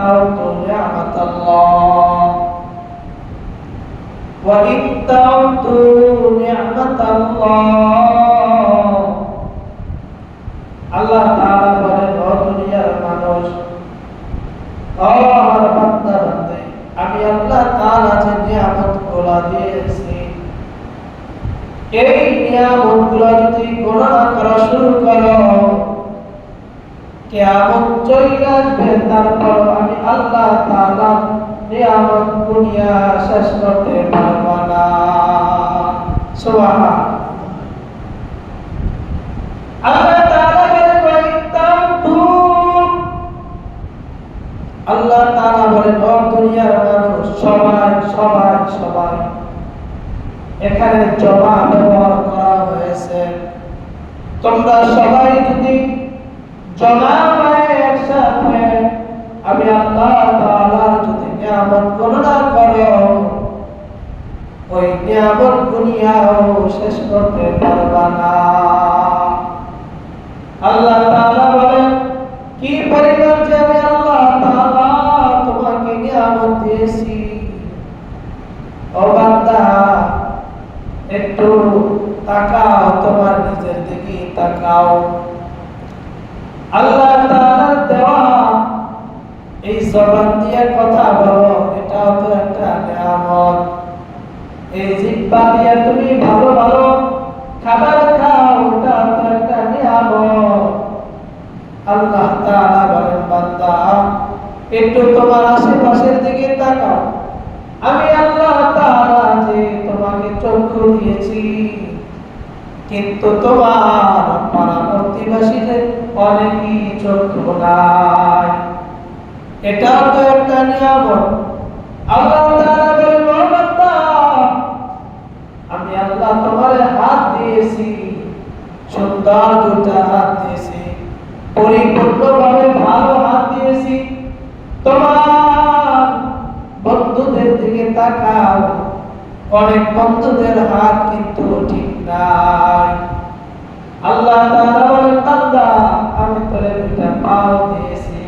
تعدوا نعمة الله وإن تعدوا نعمة الله আল্লাহ তাআলা বলেন, ও দুনিয়ার মানুষ, ও আমার বান্দা বান্দী, আমি আল্লাহ তাআলা যে নিয়ামতগুলো দিয়েছি, এই নিয়ামতগুলো যদি গণনা করা শুরু করো, কিয়ামত চলে আসবে, তারপর আমি আল্লাহ তাআলা নিয়ামত গুনিয়া শেষ করতে পারব না। সুবহানাল্লাহ। আল্লাহ তাআলা বলেন, ও দুনিয়ার মানুষ, সবাই এখানে জমা ব্যবহার করা হয়েছে। তোমরা সবাই যদি জমা হয় একসাথে, আমি আল্লাহ তাআলার যদি নিয়ামত গণনা করো, ওই নিয়ামত দুনিয়াও শেষ করতে পারবা না। আল্লাহ তাআলা বলেন, কি পরিমাণ যে আমি আল্লাহ তাআলা তোমাকে নিয়ামত দিয়েছি। ও বান্দা, একটু তাকাও, তোমার নিজের দিকে তাকাও। আল্লাহ তাআলার দেওয়া এই জবান দিয়ে কথা বলো, এটাও তো একটা নিয়ামত। এই জিহ্বা দিয়ে তুমি ভালো ভালো খাবার খাও, এটাও তো একটা নিয়ামত। আল্লাহ তাআলা বলেন, বান্দা, একটু তোমার আশেপাশের দিকে তাকাও। আমি আল্লাহ তাআলা যে তোমাকে চক্ষু দিয়েছি, কিন্তু তোমার পাড়া প্রতিবেশীদের অনেকই চক্ষু নাই, এটাও তো একটা নিয়ামত। আল্লাহ তাআলা বলেন, ও বান্দা, আমি আল্লাহ তোমার হাত দিয়েছি, সুন্দর দুটা হাত দিয়েছি, পরিপূর্ণভাবে ভালো হাত দিয়েছি। তোমার বন্ধুদের দিকে তাকাও, অনেক বন্ধুদের হাত কিন্তু ঠিক নাই। আল্লাহ তাআলা বলেন, বান্দা, আমি তোরে দুইটা পাও দিয়েছি,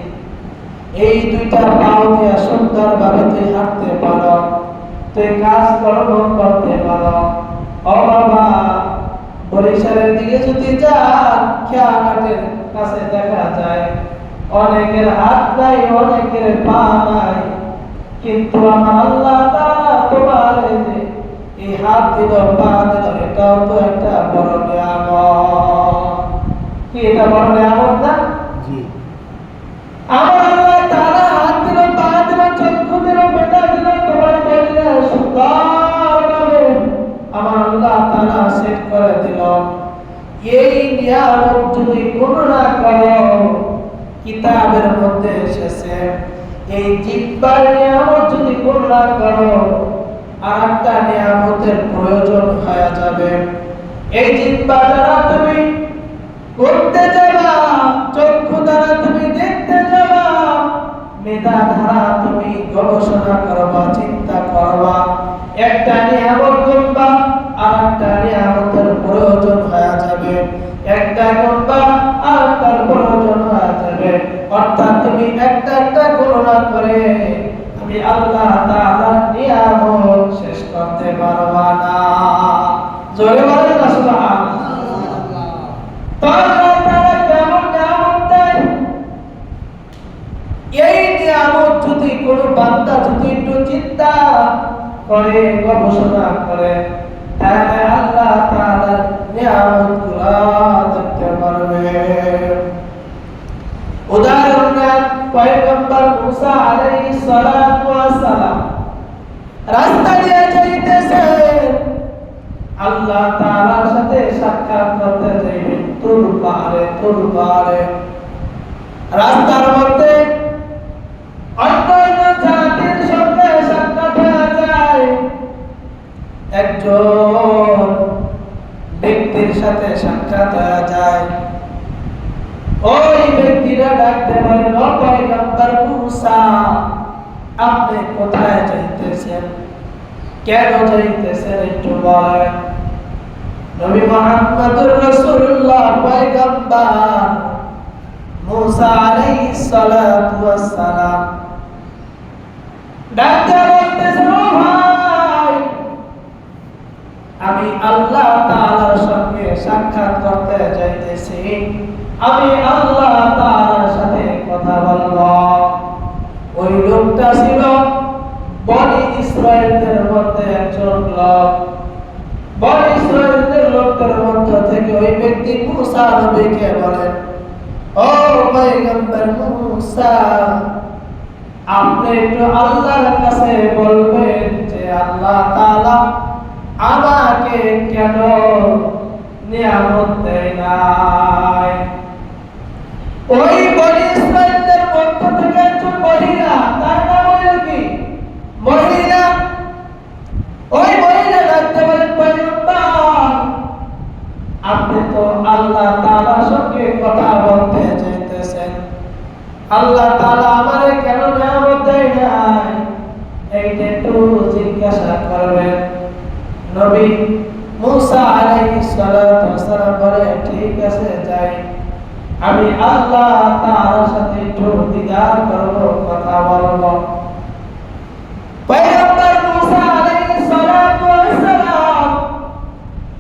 এই দুইটা পাও দিয়ে সুন্দরভাবে তুই হাঁটতে পারো, তুই কাজকর্ম করতে পারো। ও বাবা, বরিশালের দিকে যদি যান, খেয়াঘাটের কাছে দেখা যায় অনেকের হাত নাই, অনেকের পা নাই, কিন্তু আমার আল্লাহ তাআলা তোমার এই হাত দিল, পা দিল, এটাও তো একটা বড় নিয়ামত। কি এটা বড় নিয়ামত না? জি। আমার আল্লাহ তাআলা হাত দিল, পা দিল, চক্ষু দিল, মেধা দিল, তোমার বলিলে সুন্দরভাবে আমার আল্লাহ তাআলা সেট করে দিল। এই নিয়ামত যদি গণনা করো, কিতাবের মধ্যে এসেছে, এই জিহ্বার নিয়ামত যদি গণনা করো, আরেকটা নিয়ামতের প্রয়োজন হয়ে যাবে। এই জিহ্বা দ্বারা তুমি করতে যাবা, চক্ষু দ্বারা তুমি দেখতে যাবা, মেধা দ্বারা তুমি গবেষণা করবা, চিন্তা করবা, একটা নিয়ামত গুনবা, আরেকটা নিয়ামতের প্রয়োজন হয়ে যাবে, একটা গুনবা, আরেকটার প্রয়োজন হয়ে যাবে। অর্থাৎ তুমি একটা একটা গণনা করে আমি আল্লাহ তাআলার নিয়ামত শেষ করতে পারবা না। জোরে বলেন না সুবহানাল্লাহ। তো আল্লাহ তাআলা কেমন নিয়ামত দেয়, এই নিয়ামত যদি কোনো বান্দা যদি একটু চিন্তা করে, গবেষণা করে, তাহলে আল্লাহ তাআলার নিয়ামতগুলো দেখতে পারবে। উদাহরণ পয়গম্বর মুসা আলাইহিস সালাতু ওয়াস সালাম রাস্তা দিয়ে যাইতেছেন, আল্লাহ তাআলার সাথে সাক্ষাৎ করতে যাইবেন, তুর পাহাড়ে রাস্তার মধ্যে অন্যান্য জাতির সঙ্গে সাক্ষাৎ হয়ে যায়। একজন ব্যক্তির সাথে সাক্ষাৎ হয়ে যায়, ওই ব্যক্তিরা ডাকতে বলেন, ও পয়গম্বর মুসা, আপনি কোথায় যাইতেছেন, কেন যাইতেছেন একটু বলেন। নবী মুহাম্মদুর রাসূলুল্লাহ পয়গম্বর মুসা আলাইহিস সালাতু ওয়াস সালাম ডাক্তার বলতেছেন, ও ভাই, আমি আল্লাহ তাআলার সঙ্গে সাক্ষাৎ করতে যাইতেছি, আমি আল্লাহ তাআলার সাথে কথা বলবো। ওই লোকটা ছিল বনি ইসরায়েলদের মধ্যে একজন লোক। বনি ইসরায়েলদের লোকদের মধ্য থেকে ওই ব্যক্তি মুসা নবীকে বলেন, ও পয়গম্বর মুসা, আপনি একটু আল্লাহর কাছে বলবেন যে আল্লাহ তাআলা আমাকে কেন নিয়ামত দেয় নাই। ওই বনি ইসরায়েলদের মধ্য থেকে একজন মহিলা, তার নাম হলো কি? মহিলা। ওই মহিলা ডাকতে বলেন, পয়গম্বর, আপনি তো আল্লাহ তাআলার সঙ্গে কথা বলতে চাইতেছেন, আল্লাহ তাআলা আমারে কেন নিয়ামত দেয় নাই, এইটা একটু জিজ্ঞাসা করবেন। নবী মুসা আলাইহিস সালাতু ওয়াস সালাম বলে, ঠিক আছে, যাই, আমি আল্লাহ তাআলার সাথে একটু দিদার করব, কথা বলব। পয়গম্বর মুসা আলাইহিস সালাতু ওয়াস সালাম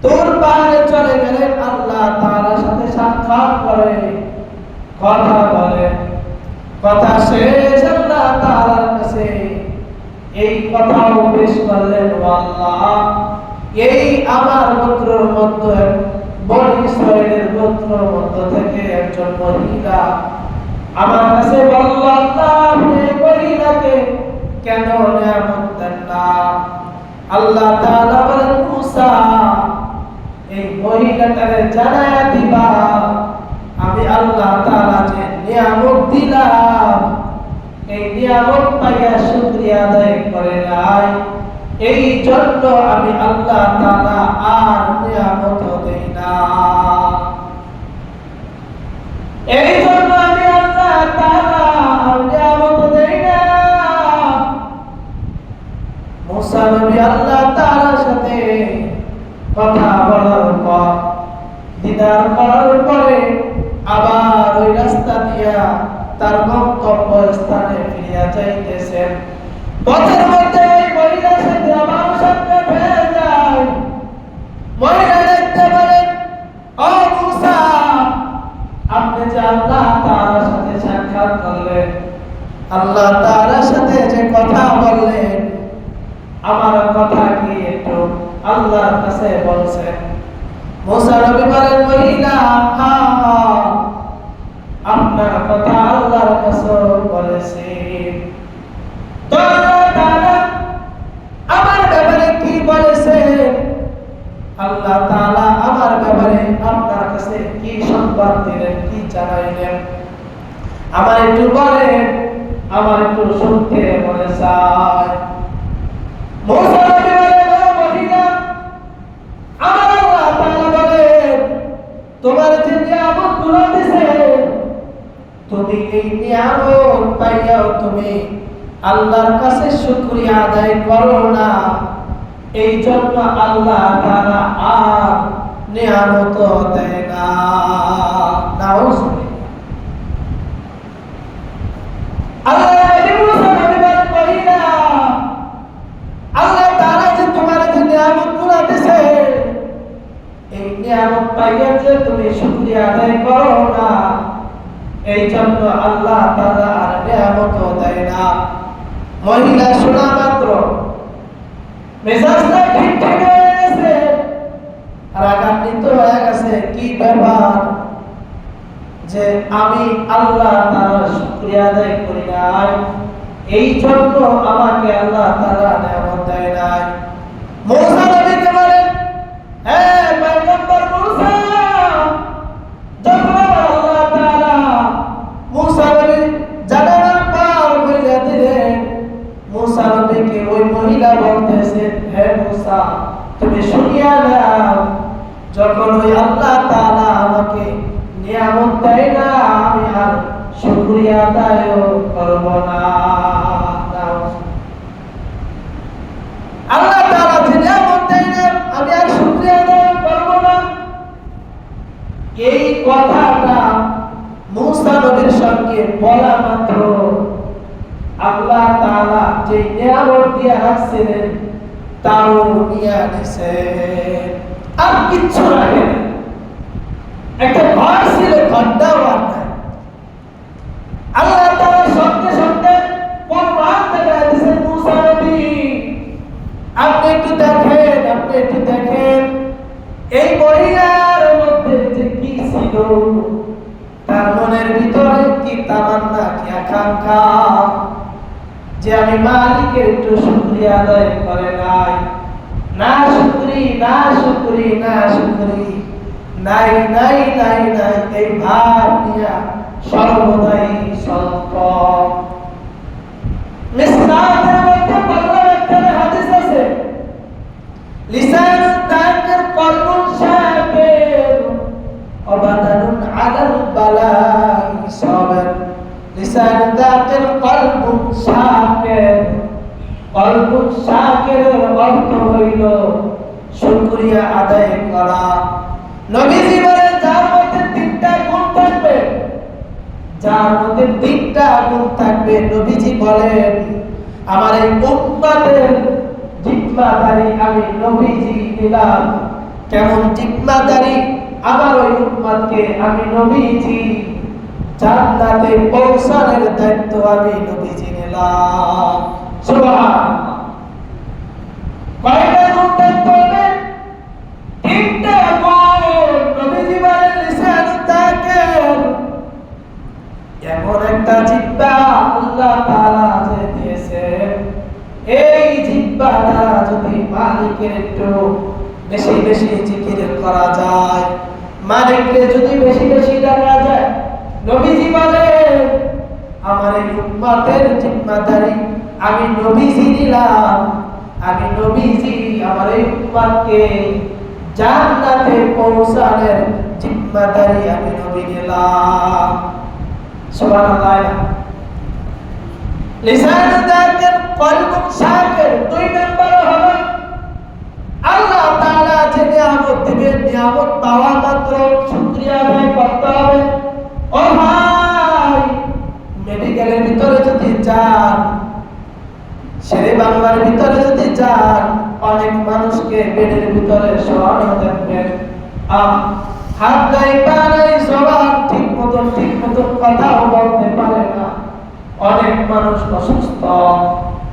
তুর পাহাড়ে চলে গেলেন, আল্লাহ তাআলার সাথে সাক্ষাৎ করে কথা বলে। কথা শেষ, আল্লাহ তাআলার কাছে এই কথাও পেশ করলেন, আল্লাহ, এই আমার গোত্রের মধ্যে, বনি ইসরায়েলের গোত্রের মধ্য থেকে একজন মহিলা আমার কাছে বলল, আল্লাহ আপনি মহিলাকে কেন নিয়ামত দেন না। আল্লাহ তাআলা বলেন, মুসা, এই মহিলাটাকে জানায়া দিবা আমি আল্লাহ তাআলা যে নিয়ামত দিলাম, এই নিয়ামত পাইয়া শুকরিয়া আদায় করে নাই, এই জন্য আমি আল্লাহ তাআলা আর নিয়ামত দেই না। এই জন্য আমি আল্লাহ তাআলা আর নিয়ামত দেই না। মুসা নবী আল্লাহ তাআলার সাথে কথা বলার পর, দিদার করার পরে আবার ওই রাস্তা দিয়া তার গন্তব্য স্থানে ফিরিয়া যাইতেছেন। পথের মধ্যে ওই মহিলার সাথে আবার সাক্ষাৎ হয়ে যায়। মহিলা দেখতে বলেন, ও মুসা, আপনি যে আল্লাহ তাআলার সাথে সাক্ষাৎ করলেন, আল্লাহ তাআলার সাথে যে কথা বললেন, আমার কথা কি একটু আল্লাহর কাছে বলছেন? মুসা নবী বলেন, মহিলা, হ্যাঁ, আপনার কথা আল্লাহর কাছে বলেছি। তো আল্লাহ তাআলা আমার ব্যাপারে কি বলেছেন? আল্লাহ তাআলা আমার ব্যাপারে আপনার কাছে কি সংবাদ দিলেন, কি জানাইলেন? আমার একটু বলেন, আমার একটু শুনতে মনে চায়। মুসা নবী বলেন, ও মহিলা, আমার আল্লাহ তাআলা বলেন, তোমার যে নিয়ামত গুলো দিয়েছে, তুমি এই নিয়ামত পাইয়াও তুমি আল্লাহর কাছে শুকরিয়া আদায় করো না, এই জন্য আল্লাহ তাআলা আর নিয়ামত দেয় না। নাউজুবিল্লাহ। আল্লাহ নবী মুসা নবী বলেন, মহিলা, আল্লাহ তাআলা যে তোমার যে নিয়ামত গুলো দিয়েছে, এই নিয়ামত পাইয়া যে তুমি শুকরিয়া আদায় করো না, এই জন্য আল্লাহ তাআলা আর নিয়ামত দেয় না। মহিলা শোনা মাত্র মেজাজটা ঠিক ঠিক হয়ে গেছে, রাগান্বিত হয়ে গেছে। কি ব্যাপার যে আমি আল্লাহ তাআলার শুকরিয়া আদায় করি নাই, এই জন্য আমাকে আল্লাহ তাআলা নিয়ামত দেয় নাই। মুসা নবীকে বলেন, হ্যাঁ পয়গম্বর মুসা, যখন আল্লাহ তাআলা মুসা নবী জানানোর পর বলে দিলেন, মুসা নবীকে ওই মহিলা বলতেছেন, হে মুসা, তুমি শুনিয়া নাও, যখন ওই আল্লাহ তাআলা আমাকে নিয়ামত দেয় না, আমি আর শুকরিয়া আদায় করব না। আল্লাহ তাআলা যে নিয়ামত দেয় না, আমি আর শুকরিয়া আদায় করব না। এই কথাটা মুসা নবীর সঙ্গে বলা মাত্র আল্লাহ তাআলা যে নিয়ামত দিয়ে রাখছিলেন তাও নিয়ে নিছে, আর কিচ্ছু রাখেন। একটা ঘর ছিল, ঘরটাও আর নাই। আল্লাহ তাআলা সত্যি সত্যি প্রমাণ দেখা দিয়েছেন মুসা নবী। আপনি একটু দেখেন এই মহিলার মধ্যে যে কি ছিল, তার মনের ভিতরে কি তামান্না, কি আকাঙ্ক্ষা, যে আমি মালিকের একটু শুকরিয়া আদায় করে নাই, না শুকরি নাই এই ভাব নিয়া সর্বদাই স্বল্প। মিসকাতের মধ্যে বললাম একটা হাদিস আছে, লিসানুন তাকির কলবুন শাকির অবাদানুন আলাল বালাই সাবির। লিসানুন তাকির কলবুন শাকির, কলবুন শাকিরের অর্থ হইল শুকরিয়া আদায় করা। নবীজি বলেন যার মধ্যে তিনটা গুণ থাকবে, নবীজি বলেন আমার এই উম্মতের জিম্মাদারি আমি নবীজি নিলাম। কেমন জিম্মাদারি? আমার ওই উম্মতকে আমি নবীজি জান্নাতে পৌঁছানোর দায়িত্ব আমি নবীজি নিলাম। সুবহানাল্লাহ। কয়টা গুণ থাকবে? তিনটা গুণ। নবীজি বলেন লিসানুন তাকির, এমন একটা জিহ্বা আল্লাহ তাআলা যে দিয়েছেন, এই জিহ্বাটা যদি মালিকের একটু বেশি বেশি জিকির করা যায়, মালিককে যদি বেশি বেশি ডাকা যায়, নবীজি বলেন আমার এই উম্মতের জিম্মাদারি আমি নবীজি নিলাম। আমি নবীজি আমার এই উম্মতকে জান্নাতে পৌঁছানোর জিম্মাদারি আমি নবী নিলাম। সুবহানাল্লাহ। লিসানুন তাকির কলবুন শাকির, দুই নাম্বার হলো আল্লাহ তাআলা যে নিয়ামত দিবেন, নিয়ামত পাওয়া মাত্র শুকরিয়া আদায় করতে হবে। ও ভাই, মেডিকেলের ভিতরে যদি যান, শেরে বাংলার ভিতরে যদি যান, অনেক মানুষকে বেডের ভিতরে শোয়ানো দেখবেন, হাত নাই পা নাই, জবান ঠিক মতো কথাও বলতে পারে না, অনেক মানুষ অসুস্থ।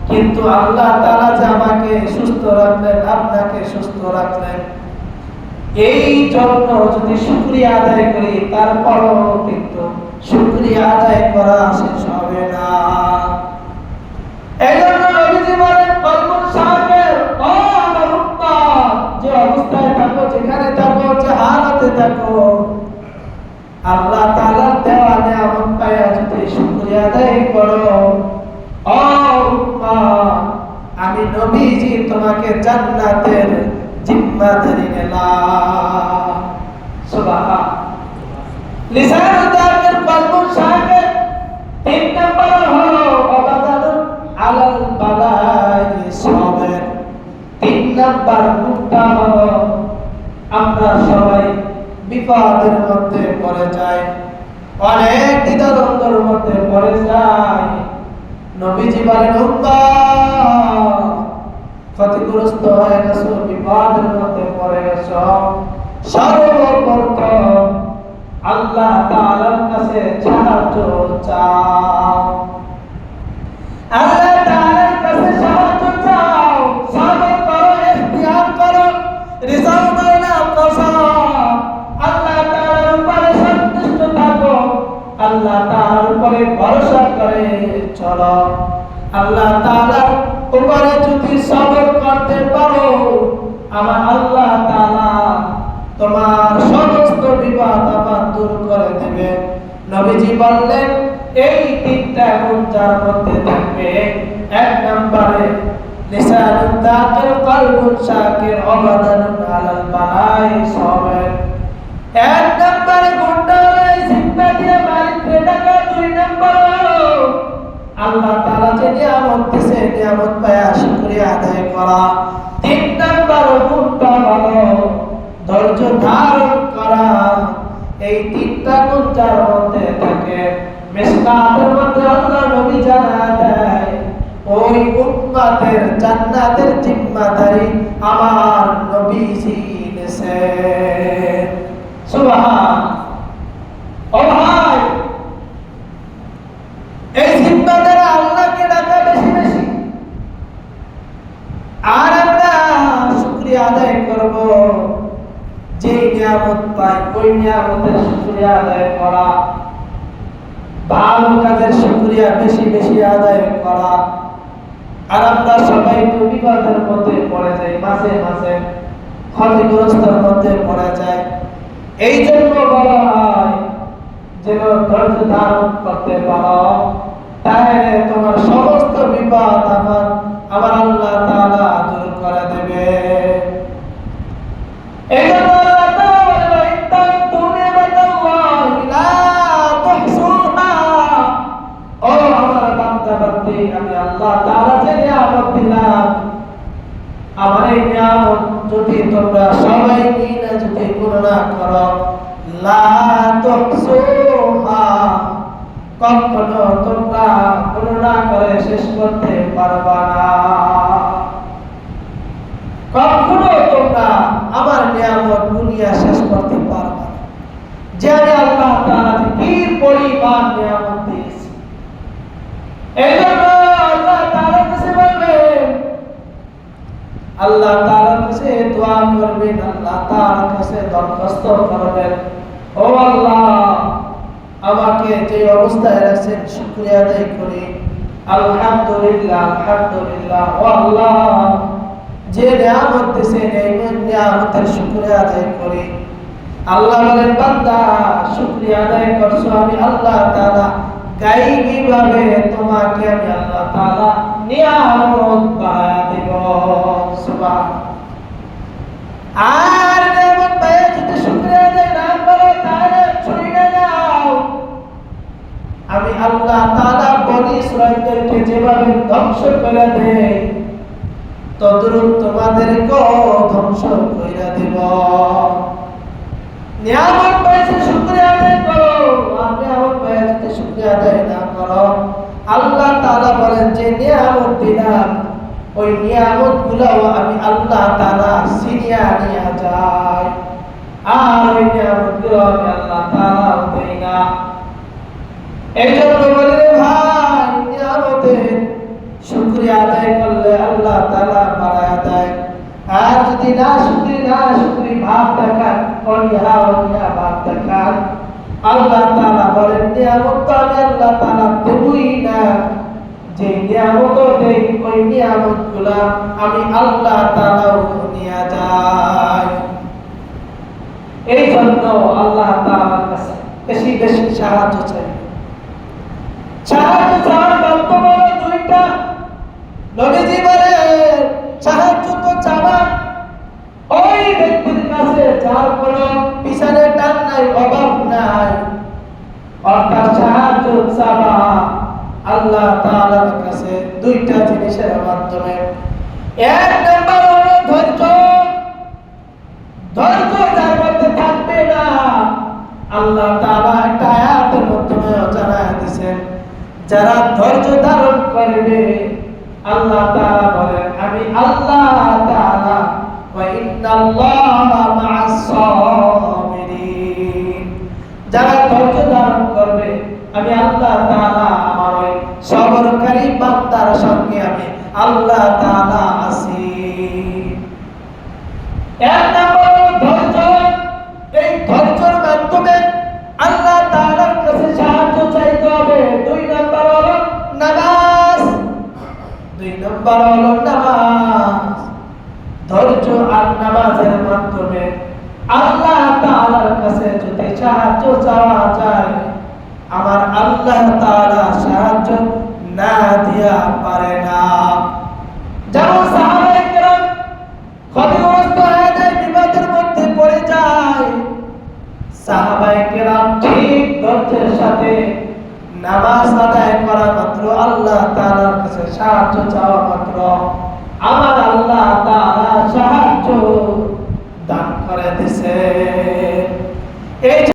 কিন্তু আল্লাহ তাআলা যে আমাকে সুস্থ রাখলেন, আপনাকে সুস্থ রাখলেন, এই জন্য যদি শুকরিয়া আদায় করি, তারপরও কিন্তু শুকরিয়া আদায় করা শেষ হবে না। এই জন্য নবীজি বলেন কলবুন শাকির, ও আমার উম্মত, যে অবস্থায় থাকো, যেখানে থাকো, যে হালাতে থাকো, আল্লাহ তাআলার দেওয়া নিয়ামত পায়া যদি শুকরিয়া আদায় করো, ও উম্মত, আমি নবীজি তোমাকে জান্নাতের জিম্মাদারি নিলাম। সুবহানাল্লাহ। লিসানুন তাকির কলবুন শাকির, তিন নাম্বার হলো অবাদানুন আলাল বালাই সাবির। তিন নাম্বার গুণটা হলো আমরা সবাই বিপদের মধ্যে পড়ে যাই, অনেক দ্বিধাদ্বন্দ্বের মধ্যে পড়ে যাই। নবীজি বলেন উম্মাহ, ক্ষতিগ্রস্ত হয়ে গেছো, বিপদের মধ্যে পড়ে গেছো, সর্বপ্রথম আল্লাহ তাআলার কাছে সাহায্য চাও। আল্লাহ তাআলার কাছে সাহায্য চাও, সবর করো, ইখতিয়ার করো, রিজা মাওলা কসা, আল্লাহ তাআলার উপরে সন্তুষ্ট থাকো, আল্লাহ তাআলার উপরে ভরসা করে চলো। আল্লাহ তাআলার উপরে যদি সবর করতে পারো, আমার আল্লাহ তাআলা তোমার সমস্ত বিপদ আপদ দূর করে দেবে। নবীজি বললেন এই তিনটা গুণ যার মধ্যে থাকবে, এক নম্বরে লিসানুন তাকির কলবুন শাকির অবাদানুন আলাল বালাই সাবির। এক নম্বরে গুণটা হলো জিহ্বা দিয়ে মালিককে ডাকা। দুই নম্বর হলো আল্লাহ তাআলা যে নিয়ামত দিয়েছে, নিয়ামত পায়া শুকরিয়া আদায় করা। তিন নম্বর গুণটা হলো ধৈর্য ধারণ করা। এই তিনটা গুণ যার মধ্যে থাকে, মিসকাতের মধ্যে আল্লাহ নবী জানা দেয় ওই তোমাদের জান্নাতের জিম্মাদারি আমার নবীজি নিয়েছেন। সুবহান। ও ভাই, এই জিম্মাদারি আল্লাহকে ডাকা বেশি বেশি, আর আমরা শুকরিয়া আদায় করব। যে নিয়ামত পাই ওই নিয়ামতের শুকরিয়া আদায় করা, ভালো কাজের শুকরিয়া বেশি বেশি আদায় করা। আর আমরা সবাই তো বিপদের মধ্যে পড়ে যাই, মাঝে মাঝে ক্ষতিগ্রস্তের মধ্যে পড়ে যায়। এই জন্য বলা হয় যেন ধৈর্য ধারণ করতে পারো, তাহলে তোমার সমস্ত বিপদ আমার আল্লাহ তাআলা দূর করে দেবে। এই জন্য আল্লাহ তাআলা বলেন, ইত্তাকু নি'মাতাল্লাহি লা তুহসুহা। ও আমার বান্দা বান্দি, আমি আল্লাহ তাআলা যে নিয়ামত দিলাম, আমার এই নিয়ামত যদি তোমরা সবাই মিলে যদি গণনা করো, লা তুহসুহা, কখনো তোমরা গণনা করে শেষ করতে পারবা না। কখনো তোমরা আমার নিয়ামত গুনিয়া শেষ করতে পারবা না, যে আমি আল্লাহ তাআলা কি পরিমাণ নিয়ামত দিয়েছি। এই জন্য আল্লাহ তাআলার কাছে বলবেন, আল্লাহ তাআলার কাছে দোয়া করবেন, আল্লাহ তাআলার কাছে দরখাস্ত করবেন, ও আল্লাহ আমাকে যে অবস্থায় রাখছেন শুকরিয়া আদায় করি, আলহামদুলিল্লাহ আলহামদুলিল্লাহ। ও আল্লাহ যে নিয়ামত দিয়েছেন এই নিয়ামতের শুকরিয়া আদায় করি। আল্লাহ বলেন, বান্দা শুকরিয়া আদায় করছো, আমি আল্লাহ তাআলা গায়বী ভাবে তোমাকে আমি আল্লাহ তাআলা নিয়ামত বাড়ায়া দেব। সুবহান। আর নিয়ামত পায়ে যদি শুকরিয়া আদায় না করো তাহলে ছুঁড়ে যাও। আমি আল্লাহ তাআলা বনি ইসরাঈলকে যেভাবে ধ্বংস করে দেই, তদ্রূপ তোমাদেরকেও ধ্বংস করে দেব। নিয়ামত পাইছে শুকরিয়া আদায় করো, আর নিয়ামত পাইছে যদি শুকরিয়া আদায় না করো, আল্লাহ তাআলা বলেন যে নিয়ামত দিলাম ওই নিয়ামত গুলাও আমি আল্লাহ তাআলা ছিনিয়ে নিয়ে যাই, আর ওই নিয়ামত গুলো আমি আল্লাহ তাআলা দেই না। এই জন্য বলি রে ভাই, নিয়ামতের শুকরিয়া আদায় করলে আল্লাহ তাআলা বাড়ায়া দেয়। আর যদি না শুকরি ভাব দেখান, অনিহা ভাব দেখান, আল্লাহ তাআলা বলেন নিয়ামত তো আমি আল্লাহ তাআলা দেবই না, যে নিয়ামত দেই ওই নিয়ামত গুলা আমি আল্লাহ তাআলাও নিয়ে যাই। এই জন্য আল্লাহ তাআলার কাছে বেশি বেশি সাহায্য চাই। সাহায্য চাওয়ার বক্তব্য দুইটা। নবীজি বলেন সাহায্য তো চাওয়া ওই ব্যক্তির কাছে যার কোনো পিছনে টান নাই, অভাব নাই, অর্থাৎ সাহায্য চাওয়া আল্লাহ তাআলার কাছে দুইটা জিনিসের মাধ্যমে। এক নাম্বার হলো ধৈর্য। ধৈর্য যার মধ্যে থাকবে না, আল্লাহ তাআলা একটা আয়াতের মাধ্যমে জানায় দিয়েছেন, যারা ধৈর্য ধারণ করবে আল্লাহ তাআলা বলেন আমি আল্লাহ তাআলা ওয়া ইন্নাল্লাহা মা'আস সাবিরিন। যারা ধৈর্য ধারণ করবে আমি আল্লাহ তাআলা আমার ওই সবরকারী বান্দার সঙ্গে আমি আল্লাহ তাআলা আছি। এক নম্বর ধৈর্য। এই ধৈর্যের মাধ্যমে আল্লাহ তাআলার কাছে সাহায্য চাইতে হবে। দুই নম্বর হলো নামাজ। ধৈর্য আর নামাজের মাধ্যমে আল্লাহ তাআলার কাছে যদি সাহায্য চাওয়া যায়, আমার আল্লাহ তাআলা সাহায্য না দিয়া পারে না। যেমন সাহাবায়ে কেরাম ক্ষতিগ্রস্ত হয়ে যায়, বিপদের মধ্যে পড়ে যায়, সাহাবায়ে কেরাম ঠিক ধৈর্যের সাথে নামাজ আদায় করা মাত্র, আল্লাহ তাআলার কাছে সাহায্য চাওয়া মাত্র আমার আল্লাহ তাআলা সাহায্য দান করে দিয়েছে। এই